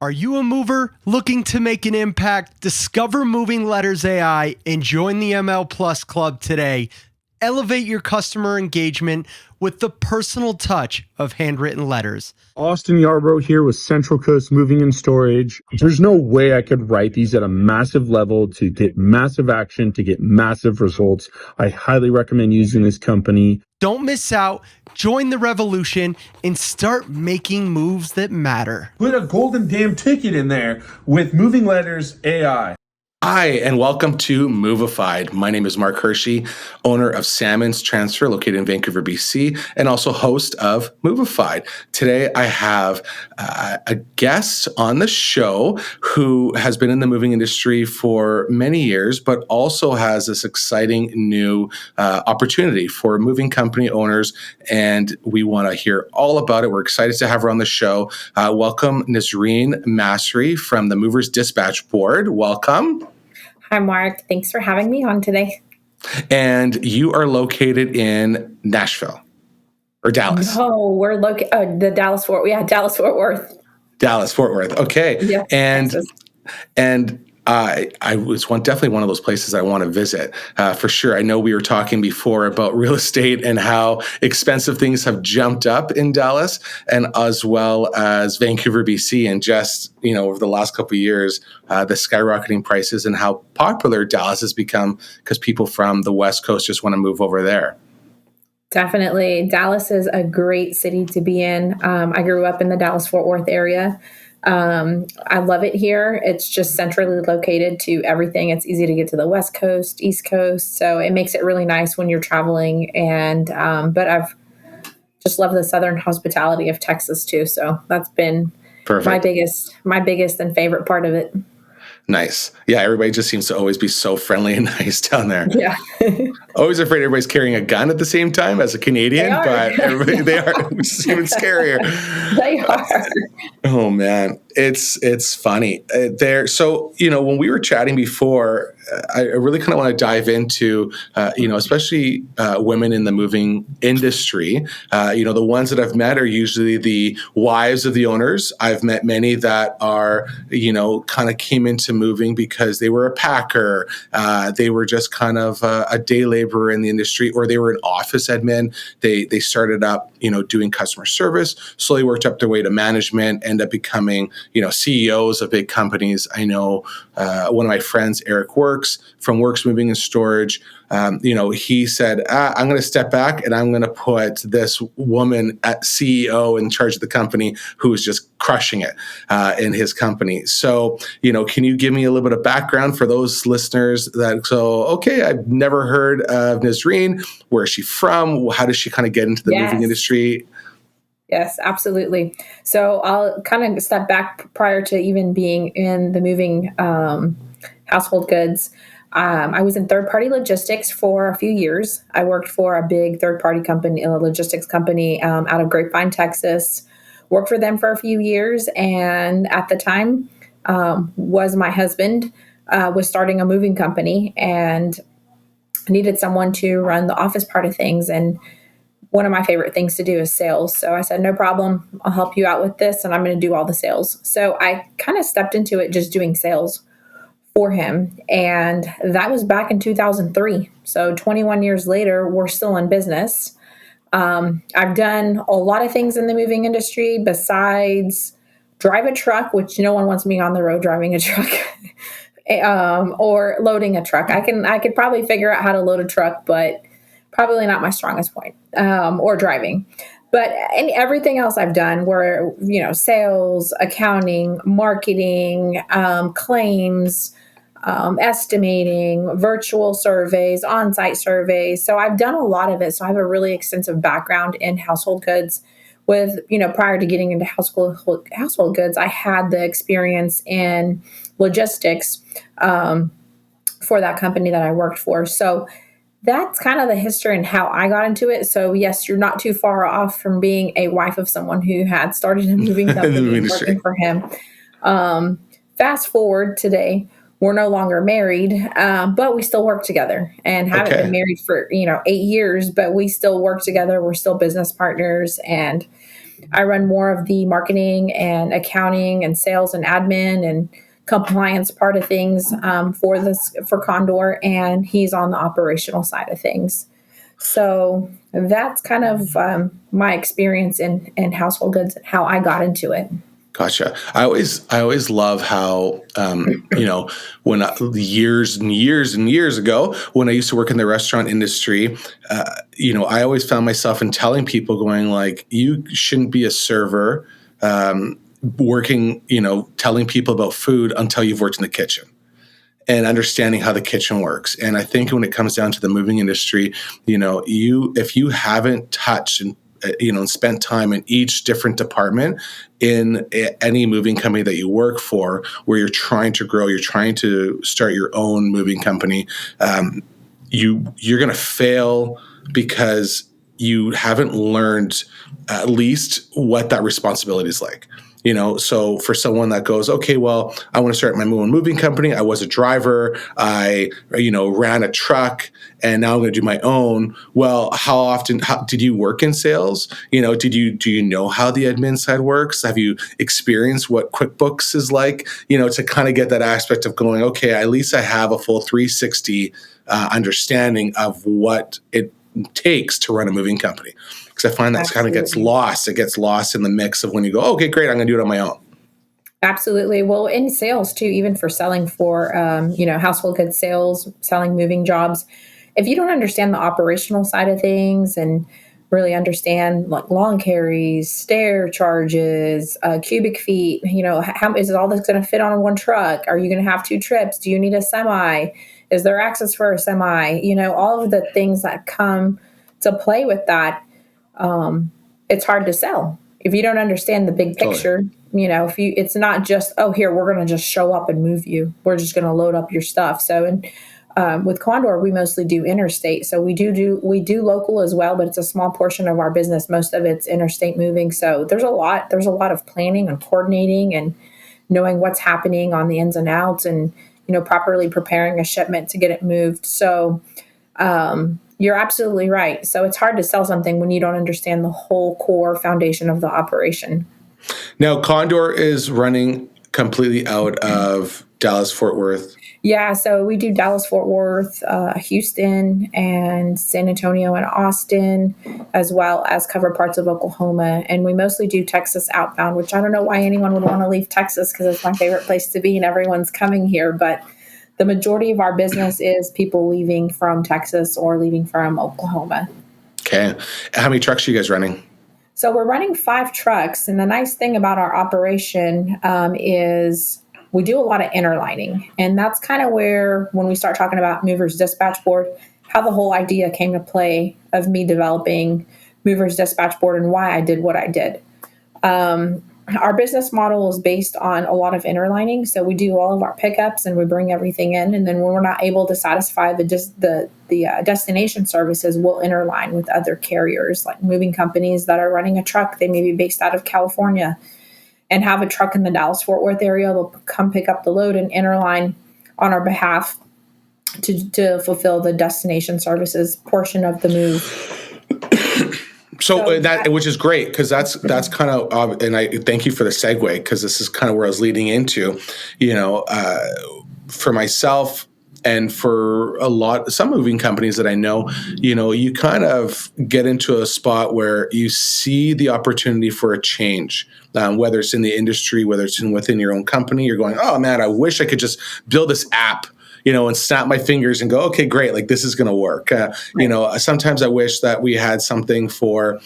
Are you a mover looking to make an impact? Discover Moving Letters AI and join the ML+Club today. Elevate your customer engagement with the personal touch of handwritten letters. Austin Yarbrough here with Central Coast Moving and Storage. There's no way I could write these at a massive level to get massive action, to get massive results. I highly recommend using this company. Don't miss out. Join the revolution and start making moves that matter. Put a golden damn ticket in there with Moving Letters AI. Hi, and welcome to Movified. My name is Mark Hirschi, owner of Salmon's Transfer, located in Vancouver, BC, and also host of Movified. Today, I have a guest on the show who has been in the moving industry for many years, but also has this exciting new opportunity for moving company owners, and we want to hear all about it. We're excited to have her on the show. Welcome, Nisrine Masri from the Movers Dispatch Board. Welcome. Hi, Mark. Thanks for having me on today. And you are located in Nashville or Dallas? No, we're located the Dallas-Fort Worth. Dallas-Fort Worth. Dallas-Fort Worth. Okay. Yeah. And I was definitely one of those places I want to visit for sure. I know we were talking before about real estate and how expensive things have jumped up in Dallas, and as well as Vancouver, BC, and just over the last couple of years, the skyrocketing prices and how popular Dallas has become because people from the West Coast just want to move over there. Definitely, Dallas is a great city to be in. I grew up in the Dallas-Fort Worth area. I love it here. It's just centrally located to everything. It's easy to get to the West Coast, East Coast. So it makes it really nice when you're traveling. And, but I've just loved the Southern hospitality of Texas too. So that's been Perfect. my biggest and favorite part of it. Nice. Yeah, everybody just seems to always be so friendly and nice down there. Yeah. Always afraid everybody's carrying a gun at the same time as a Canadian, but they are, which is even scarier. They are. Oh man, it's funny there. So when we were chatting before, I really kind of want to dive into especially women in the moving industry. The ones that I've met are usually the wives of the owners. I've met many that are kind of came into moving because they were a packer, they were just kind of a day laborer in the industry, or they were an office admin. They started up doing customer service, slowly worked up their way to management, end up becoming CEOs of big companies. I know one of my friends, Eric Works from Works Moving and Storage. He said, I'm going to step back and I'm going to put this woman at CEO in charge of the company who is just crushing it in his company. So, can you give me a little bit of background for those listeners I've never heard of Nisrine. Where is she from? How does she kind of get into the moving industry? Yes, absolutely. So I'll kind of step back prior to even being in the moving household goods. I was in third-party logistics for a few years. I worked for a big third-party company, a logistics company out of Grapevine, Texas. Worked for them for a few years, and at the time, was my husband was starting a moving company and needed someone to run the office part of things. And one of my favorite things to do is sales. So I said, no problem. I'll help you out with this, and I'm going to do all the sales. So I kind of stepped into it just doing sales for him. And that was back in 2003. So 21 years later, we're still in business. I've done a lot of things in the moving industry besides drive a truck, which no one wants me on the road driving a truck, or loading a truck. I could probably figure out how to load a truck, but probably not my strongest point, or driving. But everything else I've done were, sales, accounting, marketing, claims, estimating, virtual surveys, on-site surveys. So I've done a lot of it. So I have a really extensive background in household goods. With, prior to getting into household goods, I had the experience in logistics for that company that I worked for. So that's kind of the history and how I got into it. So yes, you're not too far off from being a wife of someone who had started a moving company and working for him. Fast forward today, we're no longer married, but we still work together and haven't been married for 8 years, but we still work together. We're still business partners, and I run more of the marketing and accounting and sales and admin and compliance part of things for Condor, and he's on the operational side of things. So that's kind of my experience in household goods and how I got into it. Gotcha. I always love how, when years and years and years ago, when I used to work in the restaurant industry, I always found myself in telling people going like, you shouldn't be a server, working, telling people about food until you've worked in the kitchen and understanding how the kitchen works. And I think when it comes down to the moving industry, if you haven't touched and spent time in each different department in any moving company that you work for, where you're trying to grow, you're trying to start your own moving company, you're going to fail because you haven't learned at least what that responsibility is like. So for someone that goes, okay, well, I want to start my own moving company. I was a driver. I, ran a truck, and now I'm going to do my own. Well, how did you work in sales? Do you know how the admin side works? Have you experienced what QuickBooks is like? To kind of get that aspect of going, okay, at least I have a full 360 understanding of what it takes to run a moving company. Because I find that kind of gets lost. It gets lost in the mix of when you go, okay, great, I'm going to do it on my own. Absolutely. Well, in sales too, even for selling for, household goods sales, selling moving jobs, if you don't understand the operational side of things and really understand like lawn carries, stair charges, cubic feet, how is all this going to fit on one truck? Are you going to have 2 trips? Do you need a semi? Is there access for a semi? All of the things that come to play with that. It's hard to sell if you don't understand the big picture. Totally. It's not just, oh, here, we're going to just show up and move you. We're just going to load up your stuff. So, with Condor, we mostly do interstate. So we do local as well, but it's a small portion of our business. Most of it's interstate moving. So there's a lot of planning and coordinating and knowing what's happening on the ins and outs and, properly preparing a shipment to get it moved. So, you're absolutely right. So it's hard to sell something when you don't understand the whole core foundation of the operation. Now, Condor is running completely out of Dallas-Fort Worth. Yeah, so we do Dallas-Fort Worth, Houston, and San Antonio and Austin, as well as cover parts of Oklahoma. And we mostly do Texas outbound, which I don't know why anyone would want to leave Texas because it's my favorite place to be and everyone's coming here. But the majority of our business is people leaving from Texas or leaving from Oklahoma. Okay. How many trucks are you guys running? So we're running 5 trucks. And the nice thing about our operation is we do a lot of interlining. And that's kind of where, when we start talking about Movers Dispatch Board, how the whole idea came to play of me developing Movers Dispatch Board and why I did what I did. Our business model is based on a lot of interlining. So we do all of our pickups and we bring everything in. And then when we're not able to satisfy the destination services, we'll interline with other carriers, like moving companies that are running a truck. They may be based out of California and have a truck in the Dallas-Fort Worth area. They'll come pick up the load and interline on our behalf to fulfill the destination services portion of the move. So that, which is great, because that's kind of, and I thank you for the segue, because this is kind of where I was leading into, for myself and for some moving companies that I know, you kind of get into a spot where you see the opportunity for a change, whether it's in the industry, whether it's within your own company. You're going, oh man, I wish I could just build this app, and snap my fingers and go, okay, great, like this is going to work. Sometimes I wish that we had something for,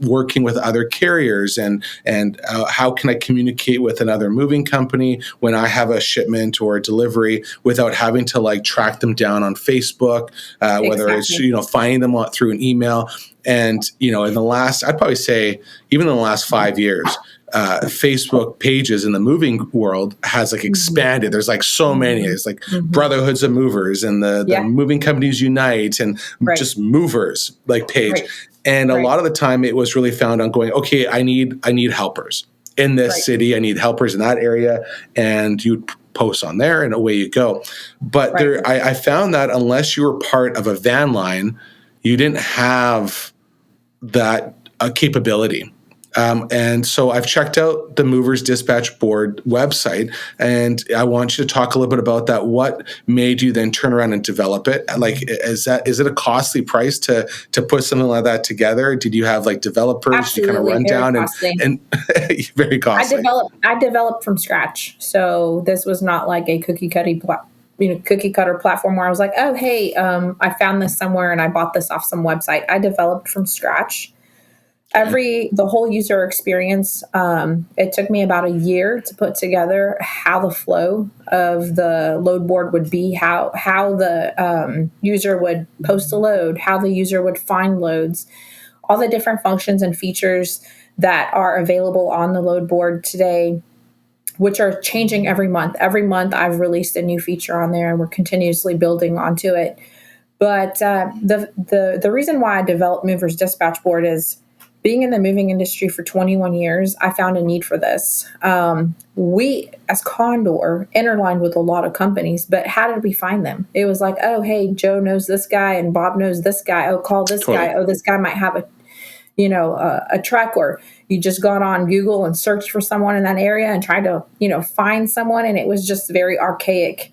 working with other carriers and how can I communicate with another moving company when I have a shipment or a delivery without having to like track them down on Facebook, whether it's, finding them through an email. And, I'd probably say even in the last 5 years, Facebook pages in the moving world has like expanded. There's like so many. It's like Brotherhoods of Movers and the Moving Companies Unite and just movers like page. Right. And a lot of the time it was really found on going, okay, I need helpers in this city. I need helpers in that area. And you post on there and away you go. But I found that unless you were part of a van line, you didn't have that capability. And so I've checked out the Movers Dispatch Board website, and I want you to talk a little bit about that. What made you then turn around and develop it? Like, is it a costly price to put something like that together? Did you have like developers you kind of Absolutely, run very down costly. and very costly? I developed from scratch. So this was not like a cookie cutter platform where I was like, oh, hey, I found this somewhere and I bought this off some website. I developed from scratch. The whole user experience, it took me about a year to put together how the flow of the load board would be, how the user would post a load, how the user would find loads, all the different functions and features that are available on the load board today, which are changing every month. Every month I've released a new feature on there and we're continuously building onto it. But the reason why I developed Movers Dispatch Board is being in the moving industry for 21 years, I found a need for this. We, as Condor, interlined with a lot of companies, but how did we find them? It was like, oh, hey, Joe knows this guy and Bob knows this guy. Oh, call this guy. Oh, this guy might have a truck, or you just got on Google and searched for someone in that area and tried to, find someone. And it was just very archaic.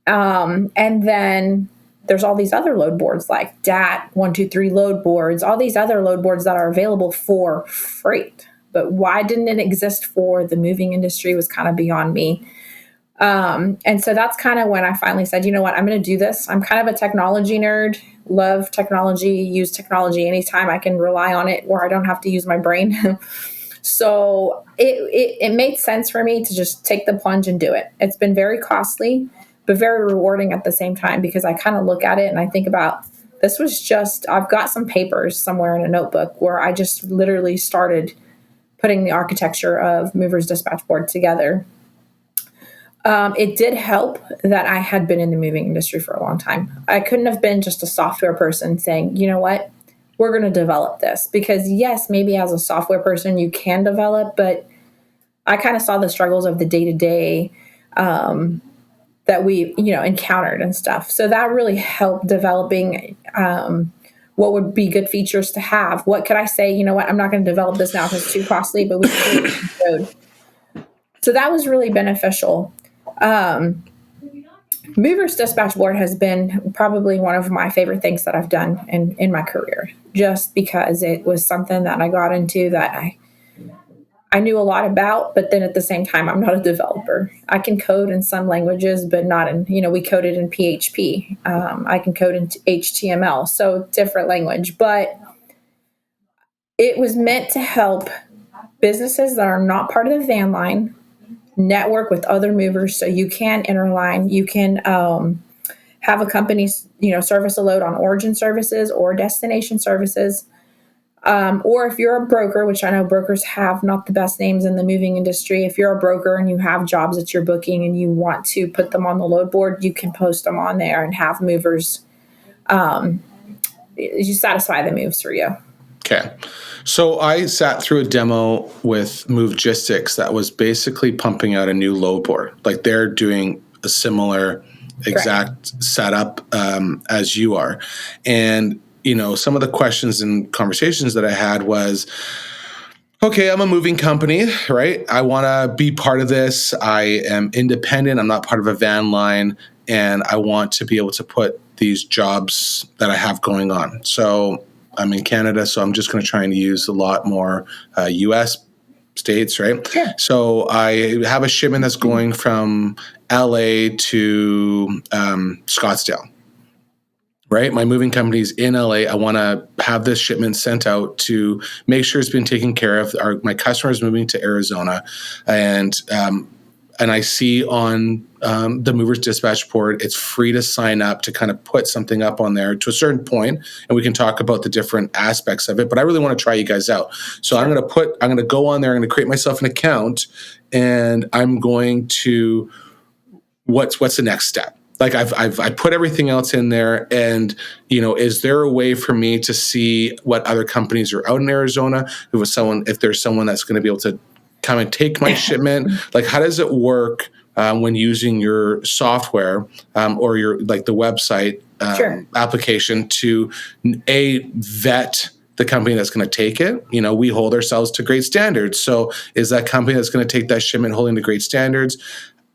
And then there's all these other load boards like DAT, 123 load boards, all these other load boards that are available for freight. But why didn't it exist for the moving industry was kind of beyond me. And so that's kind of when I finally said, you know what, I'm going to do this. I'm kind of a technology nerd, love technology, use technology anytime I can rely on it where I don't have to use my brain. So it made sense for me to just take the plunge and do it. It's been very costly, but very rewarding at the same time, because I kind of look at it and I think about, this was just, I've got some papers somewhere in a notebook where I just literally started putting the architecture of Movers Dispatch Board together. It did help that I had been in the moving industry for a long time. I couldn't have been just a software person saying, you know what, we're going to develop this. Because yes, maybe as a software person you can develop, but I kind of saw the struggles of the day-to-day that we, encountered and stuff. So that really helped developing what would be good features to have. What could I say, you know what, I'm not going to develop this now because it's too costly, but we can do it in code. So that was really beneficial. Movers Dispatch Board has been probably one of my favorite things that I've done in my career, just because it was something that I got into that I knew a lot about, but then at the same time, I'm not a developer. I can code in some languages, but not in, we coded in PHP. I can code in HTML, so different language, but it was meant to help businesses that are not part of the van line network with other movers, so you can interline, you can have a company service a load on origin services or destination services, or if you're a broker, which I know brokers have not the best names in the moving industry. If you're a broker and you have jobs that you're booking and you want to put them on the load board, you can post them on there and have movers you satisfy the moves for you. Okay. So I sat through a demo with Movigistics that was basically pumping out a new load board. Like they're doing a similar exact setup as you are. And, some of the questions and conversations that I had was, okay, I'm a moving company, right? I want to be part of this. I am independent. I'm not part of a van line. And I want to be able to put these jobs that I have going on. So I'm in Canada, so I'm just going to try and use a lot more U.S. states, right? Sure. So I have a shipment that's going from L.A. to Scottsdale, right? My moving company's in L.A. I want to have this shipment sent out to make sure it's been taken care of. My customer is moving to Arizona, and I see on the Movers Dispatch Board, it's free to sign up to kind of put something up on there to a certain point, and we can talk about the different aspects of it. But I really want to try you guys out. So sure. I'm going to go on there. I'm going to create myself an account, and I'm going to what's the next step? Like I put everything else in there, and is there a way for me to see what other companies are out in Arizona? If there's someone that's going to be able to come and take my shipment, like how does it work when using your software or your the website Sure. application to vet the company that's going to take it? We hold ourselves to great standards. So is that company that's going to take that shipment holding to great standards?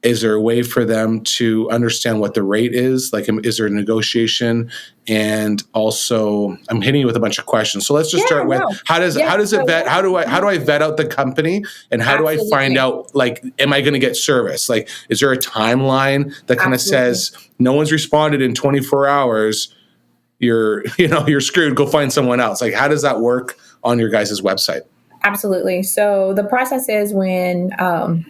Is there a way for them to understand what the rate is? Like, is there a negotiation? And also, I'm hitting you with a bunch of questions. So let's just start with how do I vet out the company, and how do I find out, like, am I going to get service? Like, is there a timeline that kind of says no one's responded in 24 hours? You're screwed. Go find someone else. Like, how does that work on your guys' website? Absolutely. So the process is when I'll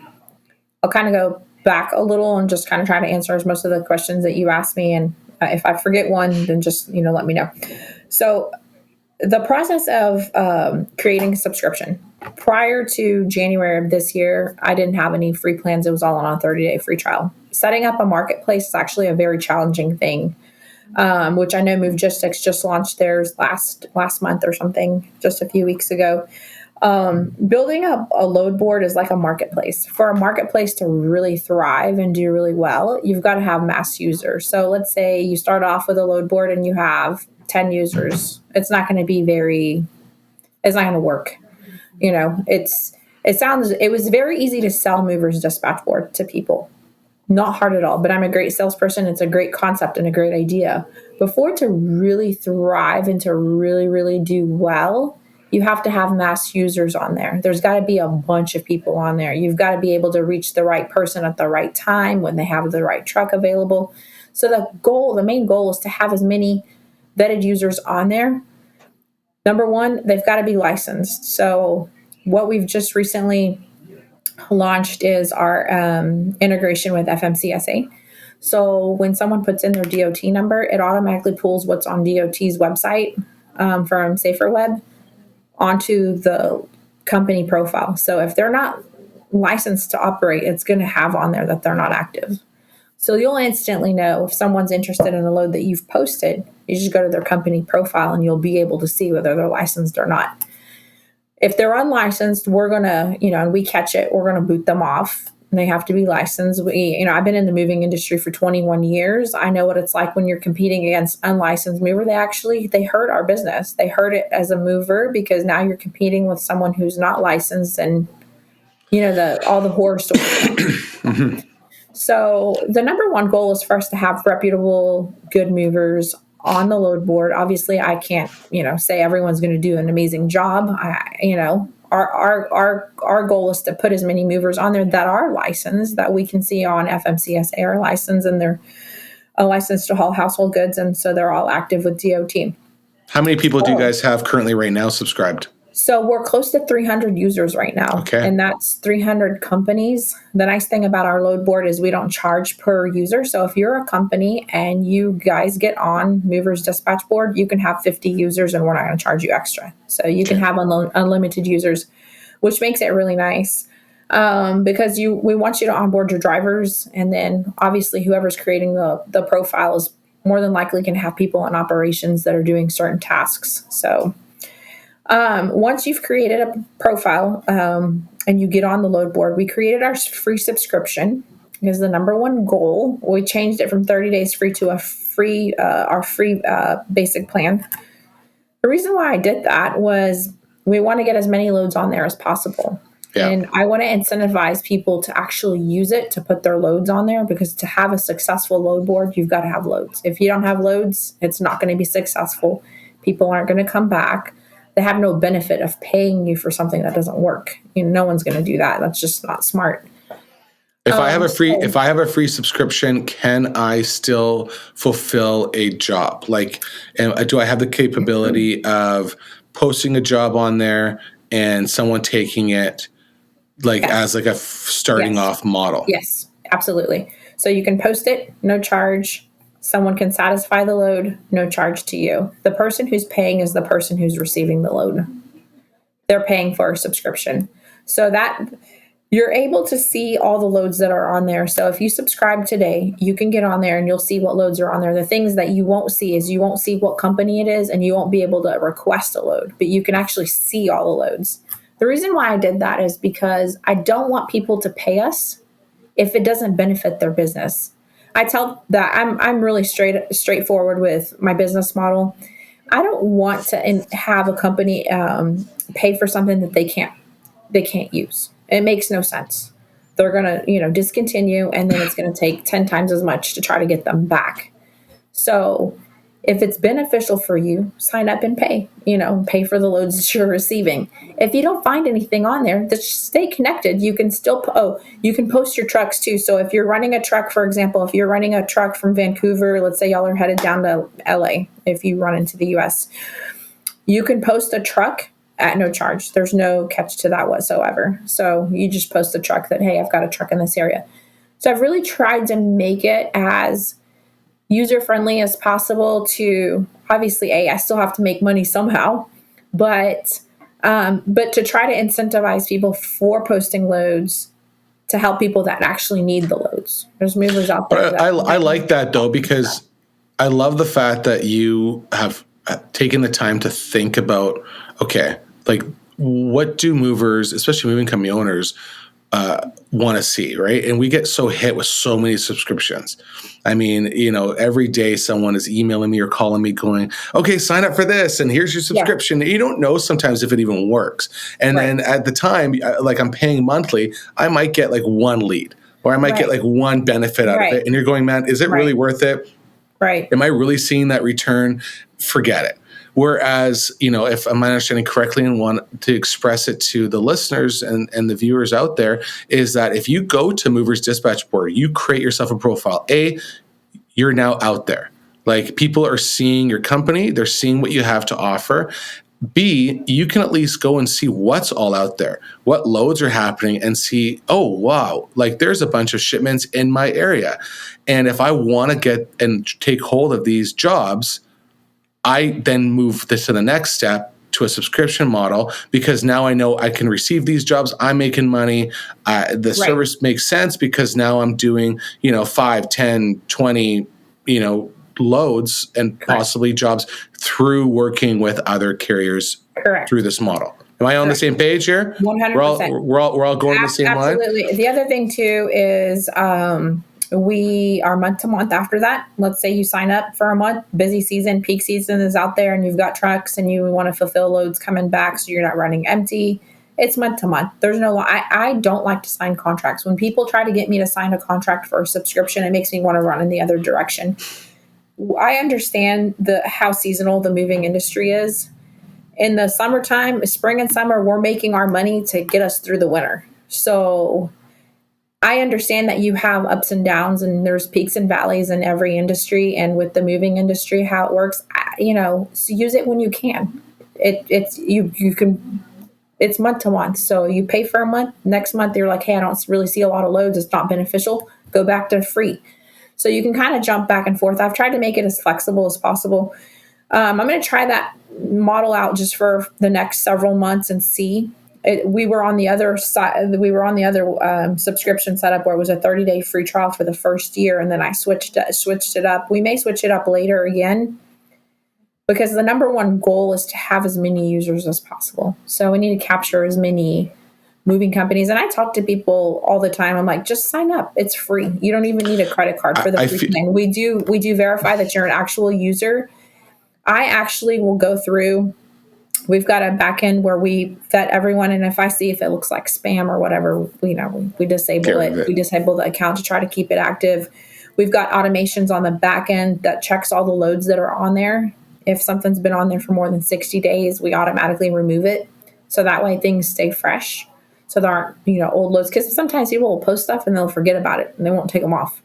kind of go back a little and just kind of try to answer most of the questions that you asked me. And if I forget one, then just, let me know. So the process of creating a subscription, prior to January of this year, I didn't have any free plans. It was all on a 30-day free trial. Setting up a marketplace is actually a very challenging thing, which I know Movified just launched theirs last month or something, just a few weeks ago. Building up a load board is like a marketplace. For a marketplace to really thrive and do really well, you've got to have mass users. So let's say you start off with a load board and you have 10 users. It's not going to work. It was very easy to sell Movers Dispatch Board to people. Not hard at all, but I'm a great salesperson. It's a great concept and a great idea. But for it to really thrive and to really, really do well, you have to have mass users on there. There's got to be a bunch of people on there. You've got to be able to reach the right person at the right time when they have the right truck available. So the main goal is to have as many vetted users on there. Number one, they've got to be licensed. So what we've just recently launched is our integration with FMCSA. So when someone puts in their DOT number, it automatically pulls what's on DOT's website from Safer Web onto the company profile. So if they're not licensed to operate, it's going to have on there that they're not active. So you'll instantly know if someone's interested in a load that you've posted. You just go to their company profile and you'll be able to see whether they're licensed or not. If they're unlicensed, we're going to, and we catch it, we're going to boot them off. They have to be licensed. I've been in the moving industry for 21 years. I know what it's like when you're competing against unlicensed mover. They hurt our business. They hurt it as a mover because now you're competing with someone who's not licensed, and all the horror stories. Mm-hmm. So the number one goal is for us to have reputable, good movers on the load board. Obviously, I can't, say everyone's going to do an amazing job. Our goal is to put as many movers on there that are licensed, that we can see on FMCSA are licensed, and they're licensed to haul household goods, and so they're all active with DOT. How many people do you guys have currently right now subscribed? So we're close to 300 users right now, and that's 300 companies. The nice thing about our load board is we don't charge per user. So if you're a company and you guys get on Movers Dispatch Board, you can have 50 users and we're not going to charge you extra. So you can have unlimited users, which makes it really nice because we want you to onboard your drivers. And then obviously whoever's creating the profile is more than likely going to have people in operations that are doing certain tasks. So once you've created a profile and you get on the load board, we created our free subscription because the number one goal, we changed it from 30 days free to our free basic plan. The reason why I did that was we want to get as many loads on there as possible. Yeah. And I want to incentivize people to actually use it to put their loads on there, because to have a successful load board, you've got to have loads. If you don't have loads, it's not going to be successful. People aren't going to come back. They have no benefit of paying you for something that doesn't work. No one's going to do that. That's just not smart. If I have a free subscription, can I still fulfill a job? Like, do I have the capability of posting a job on there and someone taking it as like a starting off model? Yes, absolutely. So you can post it, no charge. Someone can satisfy the load, no charge to you. The person who's paying is the person who's receiving the load. They're paying for a subscription. So that you're able to see all the loads that are on there. So if you subscribe today, you can get on there and you'll see what loads are on there. The things that you won't see is you won't see what company it is, and you won't be able to request a load, but you can actually see all the loads. The reason why I did that is because I don't want people to pay us if it doesn't benefit their business. I tell that I'm really straightforward with my business model. I don't want to have a company pay for something that they can't use. It makes no sense. They're gonna discontinue, and then it's gonna take 10 times as much to try to get them back. So if it's beneficial for you, sign up and pay. Pay for the loads that you're receiving. If you don't find anything on there, just stay connected. You can still you can post your trucks too. So if you're running a truck, for example, if you're running a truck from Vancouver, let's say y'all are headed down to LA, if you run into the US, you can post a truck at no charge. There's no catch to that whatsoever. So you just post a truck that, hey, I've got a truck in this area. So I've really tried to make it as user-friendly as possible to, obviously, I still have to make money somehow, but to try to incentivize people for posting loads to help people that actually need the loads. There's movers out there. But I like that, though, because I love the fact that you have taken the time to think about, okay, like, what do movers, especially moving company owners, want to see, right? And we get so hit with so many subscriptions. I mean, every day someone is emailing me or calling me going, okay, sign up for this and here's your subscription. Yeah. You don't know sometimes if it even works. And then at the time, like I'm paying monthly, I might get like one lead or I might get like one benefit out of it. And you're going, man, is it really worth it? Right. Am I really seeing that return? Forget it. Whereas, if I'm understanding correctly and want to express it to the listeners and the viewers out there, is that if you go to Movers Dispatch Board, you create yourself a profile. A, you're now out there. Like, people are seeing your company. They're seeing what you have to offer. B, you can at least go and see what's all out there, what loads are happening, and see, oh, wow, like there's a bunch of shipments in my area. And if I want to get and take hold of these jobs, I then move this to the next step to a subscription model, because now I know I can receive these jobs. I'm making money. The service makes sense because now I'm doing, 5, 10, 20, loads and possibly jobs through working with other carriers through this model. Am I on the same page here? 100%. We're all going in the same line? Absolutely. The other thing too is we are month to month after that. Let's say you sign up for a month, busy season, peak season is out there, and you've got trucks and you want to fulfill loads coming back so you're not running empty. It's month to month. There's no, I don't like to sign contracts. When people try to get me to sign a contract for a subscription, it makes me want to run in the other direction. I understand how seasonal the moving industry is. In the summertime, spring and summer, we're making our money to get us through the winter. So I understand that you have ups and downs and there's peaks and valleys in every industry, and with the moving industry, how it works, so use it when you can. You can, it's month to month. So you pay for a month, next month you're like, hey, I don't really see a lot of loads. It's not beneficial. Go back to free. So you can kind of jump back and forth. I've tried to make it as flexible as possible. I'm going to try that model out just for the next several months and see. We were on the other side. We were on the other subscription setup where it was a 30-day free trial for the first year, and then I switched it up. We may switch it up later again, because the number one goal is to have as many users as possible. So we need to capture as many moving companies. And I talk to people all the time. I'm like, just sign up. It's free. You don't even need a credit card for the free thing. We do verify that you're an actual user. I actually will go through. We've got a back end where we vet everyone, and if I see if it looks like spam or whatever, we disable it. We disable the account to try to keep it active. We've got automations on the back end that checks all the loads that are on there. If something's been on there for more than 60 days, we automatically remove it. So that way things stay fresh. So there aren't, old loads, because sometimes people will post stuff and they'll forget about it and they won't take them off.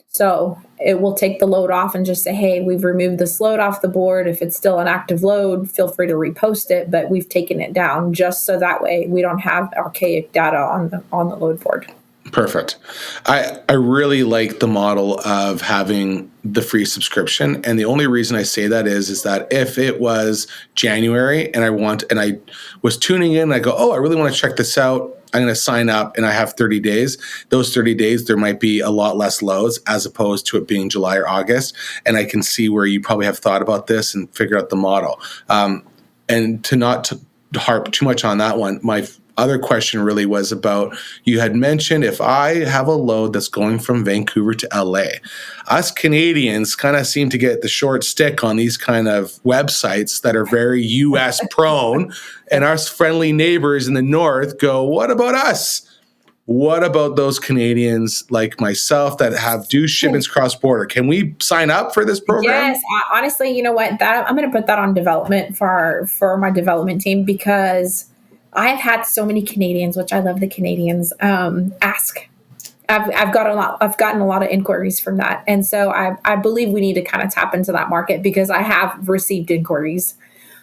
So it will take the load off and just say, hey, we've removed this load off the board. If it's still an active load, feel free to repost it, but we've taken it down, just so that way we don't have archaic data on the load board. Perfect. I really like the model of having the free subscription. And the only reason I say that is that if it was January and I was tuning in and I go, oh, I really want to check this out, I'm going to sign up and I have 30 days. Those 30 days, there might be a lot less loads as opposed to it being July or August. And I can see where you probably have thought about this and figure out the model. And to not harp too much on that one. My other question really was about, you had mentioned if I have a load that's going from Vancouver to LA, us Canadians kind of seem to get the short stick on these kind of websites that are very US prone, and our friendly neighbors in the north go, what about us? What about those Canadians like myself that do shipments cross border? Can we sign up for this program? Yes, honestly, you know what? That I'm going to put that on development for my development team, because I've had so many Canadians, which I love the Canadians, ask. I've gotten a lot of inquiries from that, and so I believe we need to kind of tap into that market, because I have received inquiries.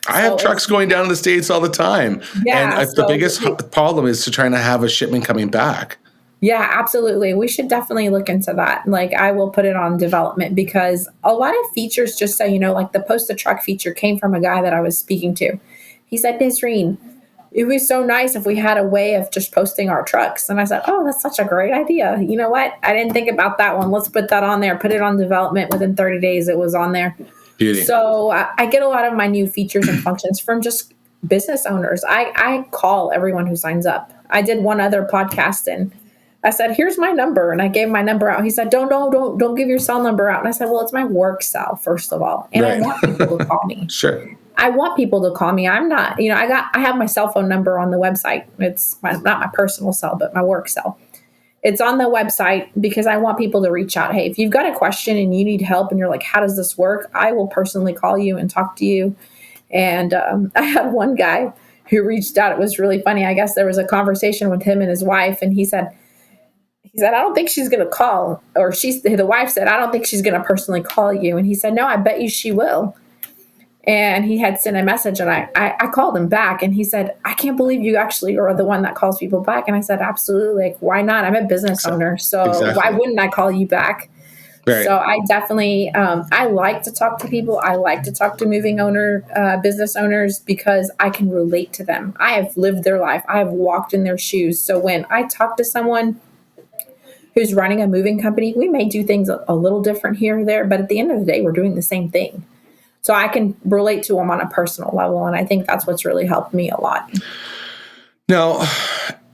I have trucks going down to the States all the time. Yeah, And the biggest problem is to trying to have a shipment coming back. Yeah, absolutely. We should definitely look into that. Like, I will put it on development, because a lot of features, just so you know, like the post a truck feature came from a guy that I was speaking to. He said, Nisrine, it was so nice if we had a way of just posting our trucks. And I said, oh, that's such a great idea. You know what? I didn't think about that one. Let's put that on there, put it on development. Within 30 days, it was on there. Beauty. So I get a lot of my new features and functions from just business owners. I call everyone who signs up. I did one other podcast, and I said, here's my number. And I gave my number out. He said, don't give your cell number out. And I said, well, it's my work cell, first of all. And right. I want people to call me. Sure. I want people to call me. I'm not, I have my cell phone number on the website. It's not my personal cell, but my work cell. It's on the website because I want people to reach out. Hey, if you've got a question and you need help and you're like, how does this work? I will personally call you and talk to you. And I had one guy who reached out. It was really funny. I guess there was a conversation with him and his wife, and he said, I don't think she's going to call, or the wife said, I don't think she's going to personally call you. And he said, no, I bet you she will. And he had sent a message, and I called him back, and he said, I can't believe you actually are the one that calls people back. And I said, absolutely. Like, why not? I'm a business owner. So Why wouldn't I call you back? Right. So I definitely, I like to talk to people. I like to talk to business owners, because I can relate to them. I have lived their life. I have walked in their shoes. So when I talk to someone who's running a moving company, we may do things a little different here or there, but at the end of the day, we're doing the same thing. So I can relate to them on a personal level. And I think that's what's really helped me a lot. Now,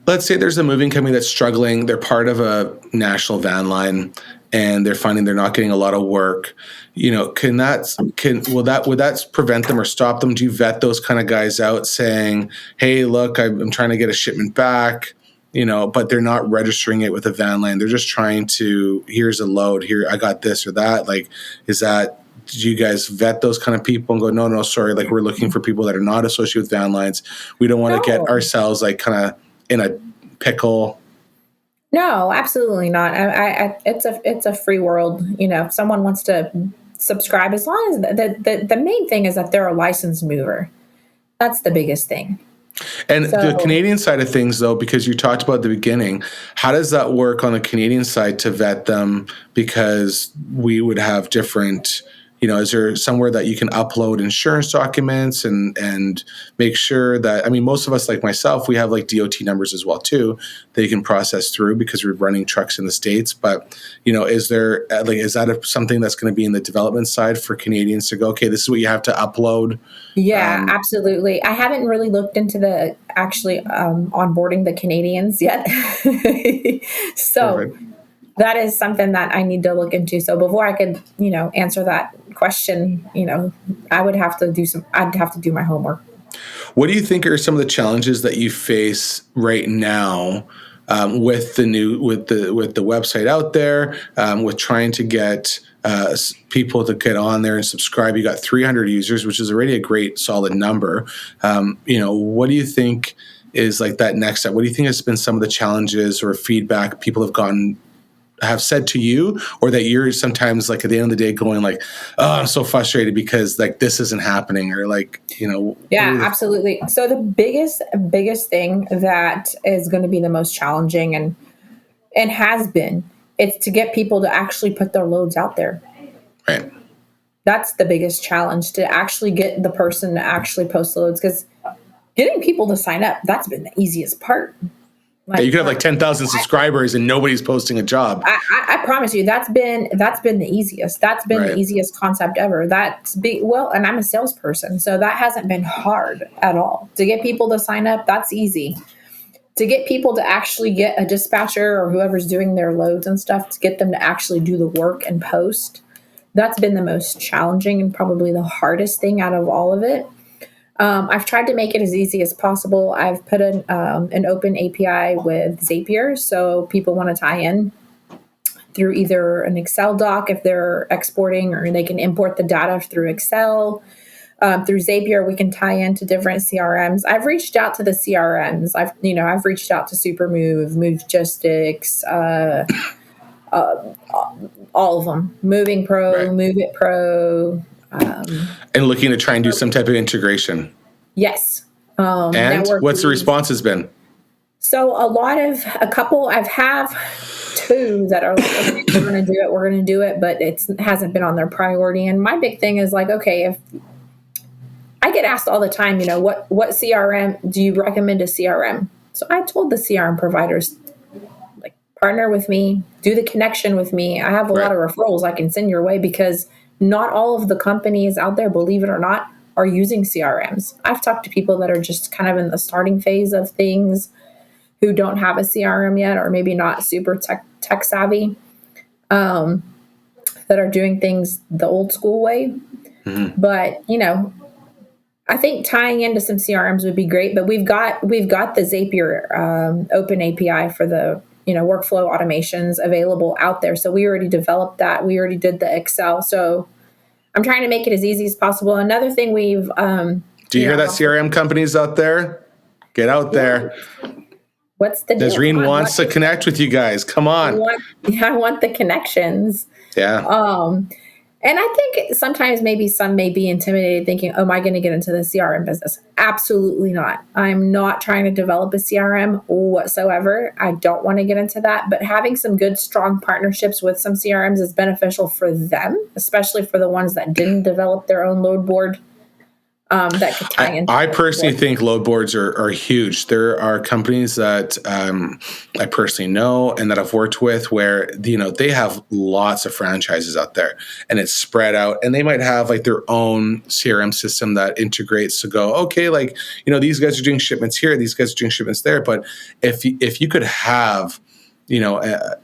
let's say there's a moving company that's struggling. They're part of a national van line, and they're finding they're not getting a lot of work. Would that prevent them or stop them? Do you vet those kind of guys out, saying, hey, look, I'm trying to get a shipment back, but they're not registering it with a van line. They're just trying to, here's a load here. I got this or that. Like, do you guys vet those kind of people and go, no, sorry, like, we're looking for people that are not associated with van lines. We don't want to get ourselves like kind of in a pickle. No, absolutely not. It's a free world. If someone wants to subscribe, as long as the main thing is that they're a licensed mover. That's the biggest thing. And the Canadian side of things, though, because you talked about at the beginning, how does that work on the Canadian side to vet them? Because we would have different, is there somewhere that you can upload insurance documents and make sure that, most of us, like myself, we have like DOT numbers as well too, that you can process through because we're running trucks in the States. But, is that something that's going to be in the development side for Canadians to go, okay, this is what you have to upload? Yeah, absolutely. I haven't really looked into the actually onboarding the Canadians yet. So Perfect. That is something that I need to look into. So before I could, answer that question, I'd have to do my homework. What do you think are some of the challenges that you face right now with the website out there, with trying to get people to get on there and subscribe? You got 300 users, which is already a great solid number. What do you think is like that next step? What do you think has been some of the challenges or feedback people have said to you, or that you're sometimes like at the end of the day going like, oh, I'm so frustrated because like this isn't happening, or like, Yeah, absolutely. So the biggest thing that is going to be the most challenging and has been, it's to get people to actually put their loads out there. Right. That's the biggest challenge, to actually get the person to actually post loads, because getting people to sign up, that's been the easiest part. Yeah, you could have like 10,000 subscribers and nobody's posting a job. I promise you, that's been the easiest. That's been the easiest concept ever. And I'm a salesperson, so that hasn't been hard at all. To get people to sign up, that's easy. To get people to actually get a dispatcher or whoever's doing their loads and stuff, to get them to actually do the work and post, that's been the most challenging and probably the hardest thing out of all of it. I've tried to make it as easy as possible. I've put an open API with Zapier, so people want to tie in through either an Excel doc if they're exporting, or they can import the data through Excel. Through Zapier, we can tie into different CRMs. I've reached out to the CRMs. I've reached out to Supermove, Movigistics, all of them, Moving Pro, Move It Pro. And looking to try and do some type of integration. Yes. And what's the response has been? So a couple, I've have two that are like, okay, we're going to do it, but it hasn't been on their priority. And my big thing is like, okay, if I get asked all the time, what CRM do you recommend a CRM? So I told the CRM providers, like, partner with me, do the connection with me. I have a lot of referrals I can send your way, because not all of the companies out there, believe it or not, are using CRMs. I've talked to people that are just kind of in the starting phase of things, who don't have a CRM yet, or maybe not super tech savvy, that are doing things the old school way. Mm-hmm. But, I think tying into some CRMs would be great, but we've got the Zapier open API for the workflow automations available out there. So we already developed that. We already did the Excel. So I'm trying to make it as easy as possible. Another thing we've do you hear that, CRM companies out there? Get out there. What's the deal? Nisrine wants to connect with you guys. Come on. I want the connections. Yeah. And I think sometimes maybe some may be intimidated thinking, oh, am I going to get into the CRM business? Absolutely not. I'm not trying to develop a CRM whatsoever. I don't want to get into that. But having some good, strong partnerships with some CRMs is beneficial for them, especially for the ones that didn't develop their own load board. That could tie into. I personally think load boards are huge. There are companies that I personally know and that I've worked with where they have lots of franchises out there, and it's spread out, and they might have like their own CRM system that integrates to go, okay, like these guys are doing shipments here, these guys are doing shipments there. But if you could have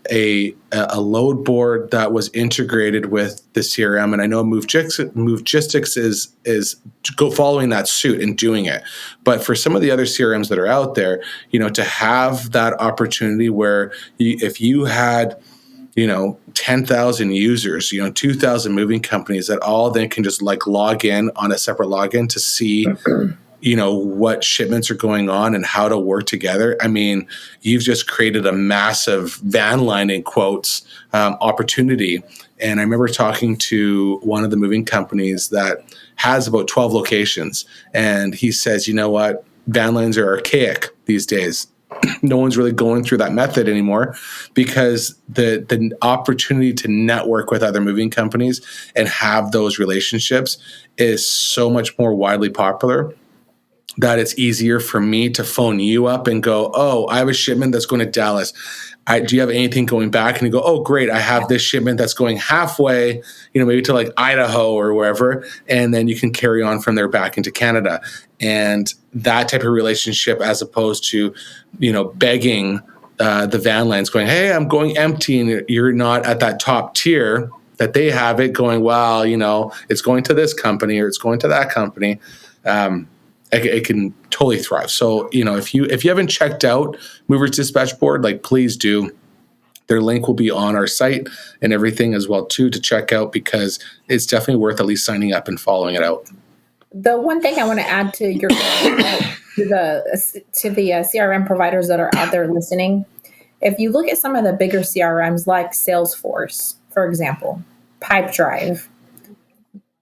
a load board that was integrated with the CRM, and I know Movigistics is go following that suit and doing it. But for some of the other CRMs that are out there, to have that opportunity where if you had 10,000 users, 2,000 moving companies that all then can just like log in on a separate login to see what shipments are going on and how to work together. I mean, you've just created a massive van line in quotes opportunity. And I remember talking to one of the moving companies that has about 12 locations. And he says, you know what? Van lines are archaic these days. No one's really going through that method anymore, because the opportunity to network with other moving companies and have those relationships is so much more widely popular that it's easier for me to phone you up and go, oh, I have a shipment that's going to Dallas. Do you have anything going back? And you go, oh, great. I have this shipment that's going halfway, maybe to like Idaho or wherever. And then you can carry on from there back into Canada. And that type of relationship, as opposed to, begging the van lines going, hey, I'm going empty. And you're not at that top tier that they have it going, well, it's going to this company or it's going to that company. It can totally thrive. So, if you haven't checked out Movers Dispatch Board, like, please do. Their link will be on our site and everything as well too to check out, because it's definitely worth at least signing up and following it out. The one thing I want to add to your to the CRM providers that are out there listening, if you look at some of the bigger CRMs like Salesforce, for example, Pipedrive,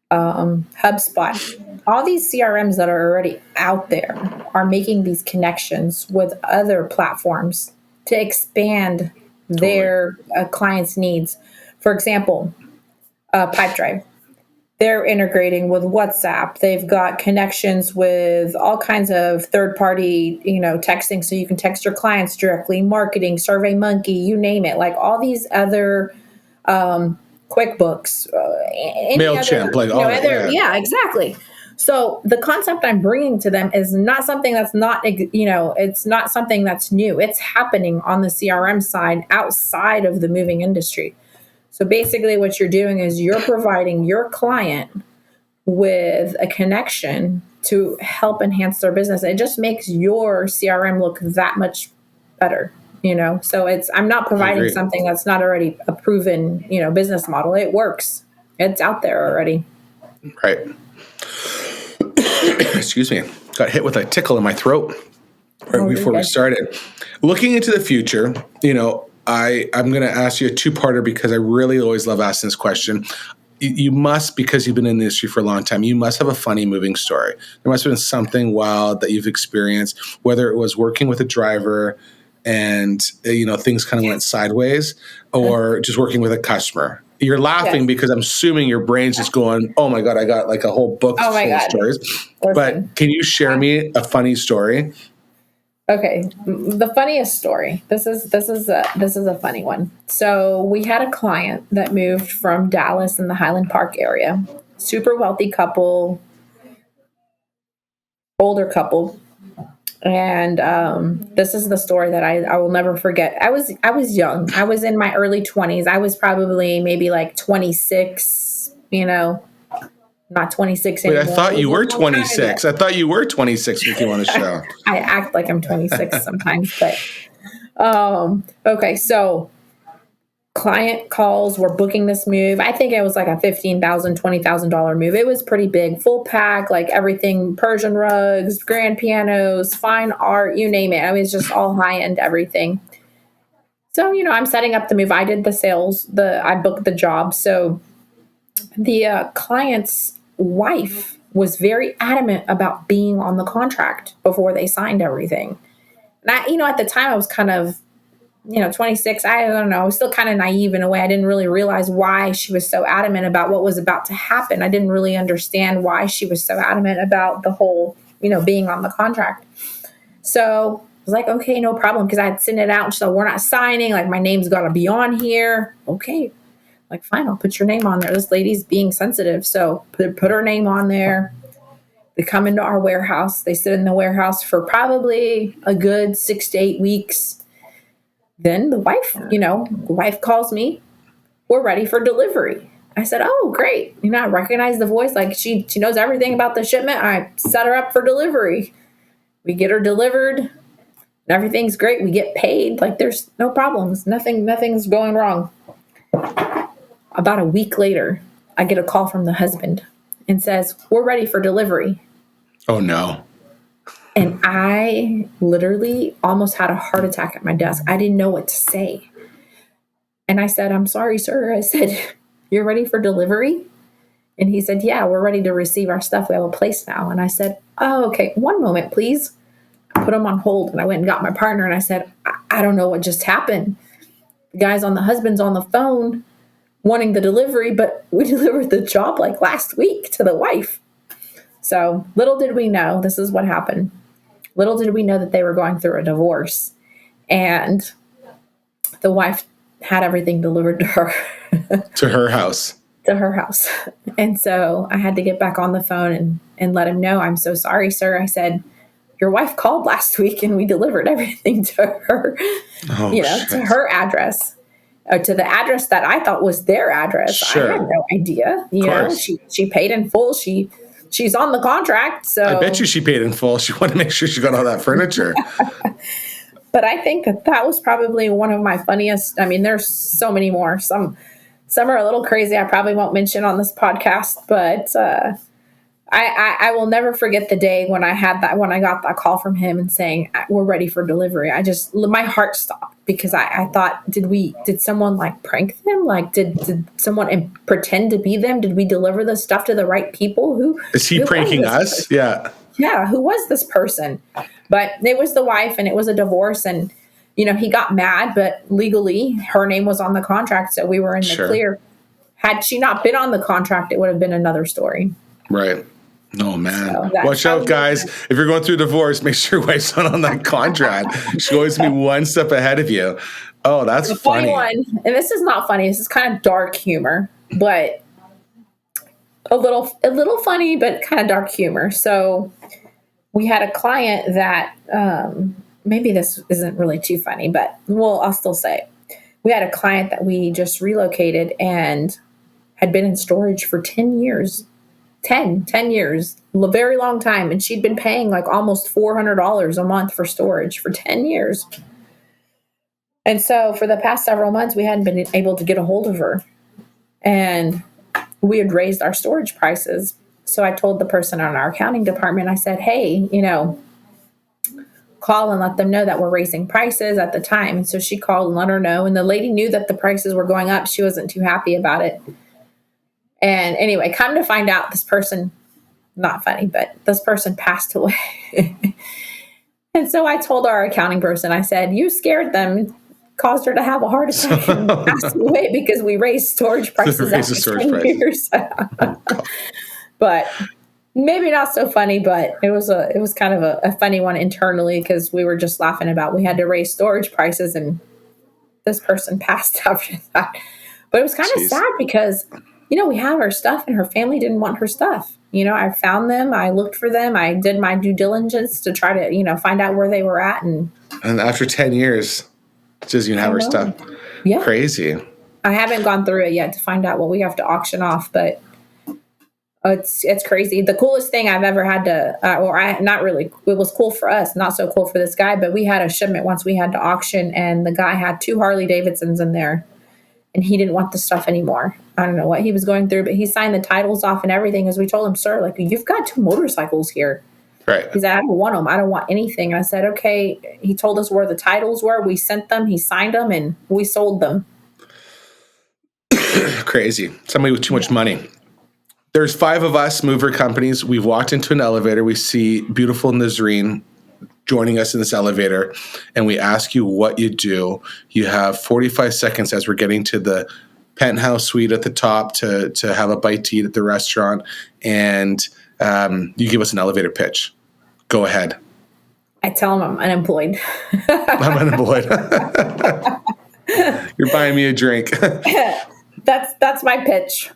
HubSpot, all these CRMs that are already out there are making these connections with other platforms to expand their clients' needs. For example, Pipedrive. they're integrating with WhatsApp. They've got connections with all kinds of third-party, texting, so you can text your clients directly, marketing, SurveyMonkey, you name it, like all these other QuickBooks, any MailChimp, other, like all that. yeah, exactly. So the concept I'm bringing to them is not something that's not, it's not something that's new. It's happening on the CRM side outside of the moving industry. So basically what you're doing is you're providing your client with a connection to help enhance their business. It just makes your CRM look that much better, So I'm not providing something that's not already a proven, business model. It works. It's out there already. Right. Excuse me. Got hit with a tickle in my throat before we started. Looking into the future, I'm going to ask you a two-parter because I really always love asking this question. You must, because you've been in the industry for a long time, you must have a funny moving story. There must have been something wild that you've experienced, whether it was working with a driver and, things kind of went sideways, or just working with a customer. You're laughing because I'm assuming your brain's just going, oh my God, I got like a whole book full of stories. Listen, but can you share me a funny story? Okay, the funniest story. This is a funny one. So we had a client that moved from Dallas in the Highland Park area. Super wealthy couple, older couple. And this is the story that I will never forget. I was young. I was in my early 20s. I was probably maybe like 26, not 26 anymore. Wait, I thought you were 26. I thought you were 26 when you came on the show. I act like I'm 26 sometimes, but okay. So client calls, we're booking this move. I think it was like a $15,000, $20,000 move. It was pretty big, full pack, like everything, Persian rugs, grand pianos, fine art, you name it. I mean, it's just all high end everything. So, I'm setting up the move. I did the sales, I booked the job. So the client's wife was very adamant about being on the contract before they signed everything. And at the time I was kind of, 26, I don't know, I was still kind of naive in a way. I didn't really realize why she was so adamant about what was about to happen. I didn't really understand why she was so adamant about the whole, being on the contract. So I was like, okay, no problem. Because I had sent it out. And she said, we're not signing. Like, my name's got to be on here. Okay. Like, fine, I'll put your name on there. This lady's being sensitive. So put her name on there. They come into our warehouse. They sit in the warehouse for probably a good 6 to 8 weeks. Then the wife calls me. We're ready for delivery. I said, oh, great. I recognize the voice. Like she knows everything about the shipment. I set her up for delivery. We get her delivered. And everything's great. We get paid. Like there's no problems. Nothing's going wrong. About a week later, I get a call from the husband and says, we're ready for delivery. Oh, no. And I literally almost had a heart attack at my desk. I didn't know what to say. And I said, I'm sorry, sir. I said, you're ready for delivery? And he said, yeah, we're ready to receive our stuff. We have a place now. And I said, oh, okay, one moment, please. I put him on hold and I went and got my partner and I said, I don't know what just happened. The husband's on the phone wanting the delivery, but we delivered the job like last week to the wife. So little did we know, this is what happened. Little did we know that they were going through a divorce and the wife had everything delivered to her. To her house. To her house. And so I had to get back on the phone and let him know, I'm so sorry, sir. I said, your wife called last week and we delivered everything to her, to her address. To the address that I thought was their address. Sure. I had no idea. She paid in full. She's on the contract. So I bet you she paid in full. She wanted to make sure she got all that furniture. But I think that was probably one of my funniest. I mean, there's so many more. Some are a little crazy. I probably won't mention on this podcast, but I will never forget the day when I got that call from him and saying, we're ready for delivery. My heart stopped because I thought, did someone like prank them? Like, did someone pretend to be them? Did we deliver the stuff to the right people? Who is he pranking us? Person? Yeah. Yeah. Who was this person? But it was the wife and it was a divorce and, he got mad, but legally her name was on the contract. So we were in the clear. Had she not been on the contract, it would have been another story. Right. Oh, man. So Watch out, guys. If you're going through a divorce, make sure your wife's not on that contract. She's always going to be one step ahead of you. Oh, that's the funny. One, and this is not funny. This is kind of dark humor, but a little funny, but kind of dark humor. So we had a client that maybe this isn't really too funny, but I'll still say it. We had a client that we just relocated and had been in storage for 10 years. 10 years, a very long time. And she'd been paying like almost $400 a month for storage for 10 years. And so for the past several months, we hadn't been able to get a hold of her. And we had raised our storage prices. So I told the person on our accounting department, I said, hey, call and let them know that we're raising prices at the time. And so she called and let her know. And the lady knew that the prices were going up. She wasn't too happy about it. And anyway, come to find out, this person, not funny, but this person passed away. And so I told our accounting person, I said, you scared them, caused her to have a heart attack and passed away because we raised storage prices after 10 years. But maybe not so funny, but it was kind of a funny one internally because we were just laughing about we had to raise storage prices and this person passed after that. But it was kind of sad because we have her stuff and her family didn't want her stuff. I found them. I looked for them. I did my due diligence to try to, find out where they were at. And after 10 years, just have her stuff. Yeah. Crazy. I haven't gone through it yet to find out what we have to auction off, but it's crazy. The coolest thing I've ever had to, not really, it was cool for us, not so cool for this guy, but we had a shipment once we had to auction and the guy had 2 Harley Davidsons in there. And he didn't want the stuff anymore. I don't know what he was going through, but he signed the titles off and everything. As we told him, sir, like, you've got 2 motorcycles here. Right. He said, I don't want them. I don't want anything. And I said, okay. He told us where the titles were. We sent them. He signed them, and we sold them. Crazy. Somebody with too much money. There's 5 of us, mover companies. We've walked into an elevator. We see beautiful Nisrine joining us in this elevator, and we ask you what you do. You have 45 seconds as we're getting to the penthouse suite at the top to have a bite to eat at the restaurant, and you give us an elevator pitch. Go ahead. I tell them I'm unemployed. I'm unemployed. You're buying me a drink. That's my pitch.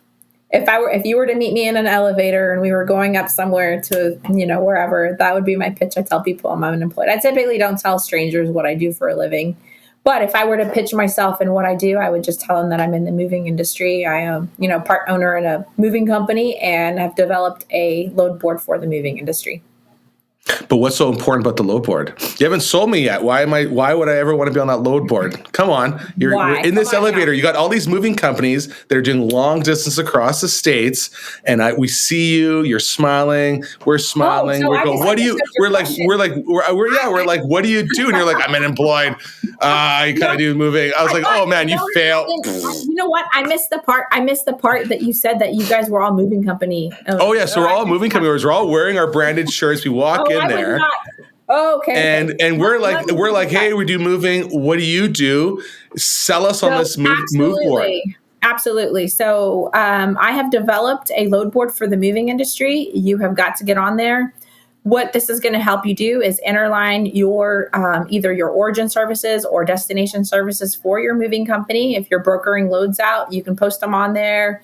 If you were to meet me in an elevator and we were going up somewhere to, wherever, that would be my pitch. I tell people I'm unemployed. I typically don't tell strangers what I do for a living. But if I were to pitch myself and what I do, I would just tell them that I'm in the moving industry. I am, part owner in a moving company and have developed a load board for the moving industry. But what's so important about the load board? You haven't sold me yet. Why would I ever want to be on that load board? Come on. You're in this elevator. You got all these moving companies that are doing long distance across the states. And we see you, you're smiling. We're smiling. So we're going, what do you, we're like, what do you do? And you're like, I'm unemployed. I kind of do moving. I was like, oh man, you failed. You know what? I missed the part that you said that you guys were all moving company. Oh yeah. So we're all moving company. We're all wearing our branded shirts. We walk in there. Okay. And we're like, hey, we do moving. What do you do? Sell us on this move board. Absolutely. So I have developed a load board for the moving industry. You have got to get on there. What this is going to help you do is interline your either your origin services or destination services for your moving company. If you're brokering loads out, you can post them on there.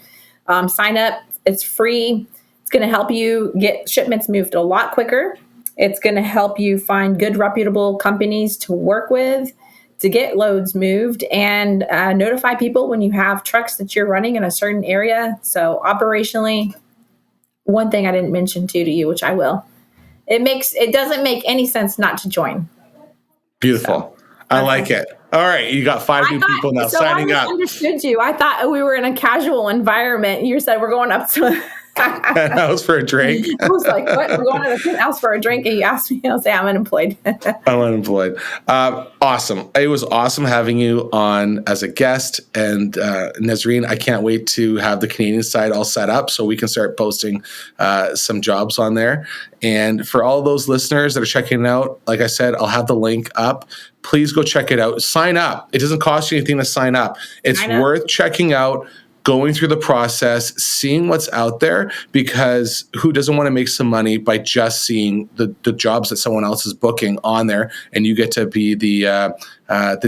Sign up. It's free. It's going to help you get shipments moved a lot quicker. It's going to help you find good, reputable companies to work with to get loads moved and notify people when you have trucks that you're running in a certain area. So operationally, one thing I didn't mention to you, which I will, it doesn't make any sense not to join. Beautiful. So, I like it. All right. You got 5 new people now signing up. I understood you. I thought we were in a casual environment. You said we're going up to penthouse for a drink. I was like, what? We're going to the penthouse for a drink, and you asked me, I'll say I'm unemployed. I'm unemployed. Awesome. It was awesome having you on as a guest. And Nisrine, I can't wait to have the Canadian side all set up so we can start posting some jobs on there. And for all those listeners that are checking it out, like I said, I'll have the link up. Please go check it out. Sign up. It doesn't cost you anything to sign up. It's worth checking out. going through the process, seeing what's out there, because who doesn't want to make some money by just seeing the jobs that someone else is booking on there, and you get to be the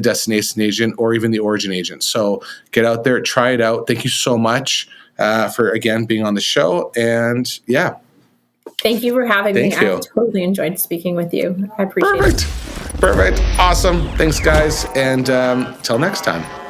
destination agent or even the origin agent. So get out there, try it out. Thank you so much for, again, being on the show. And yeah. Thank you for having me. Thank you. I totally enjoyed speaking with you. I appreciate it. Perfect. Awesome. Thanks, guys. And till next time.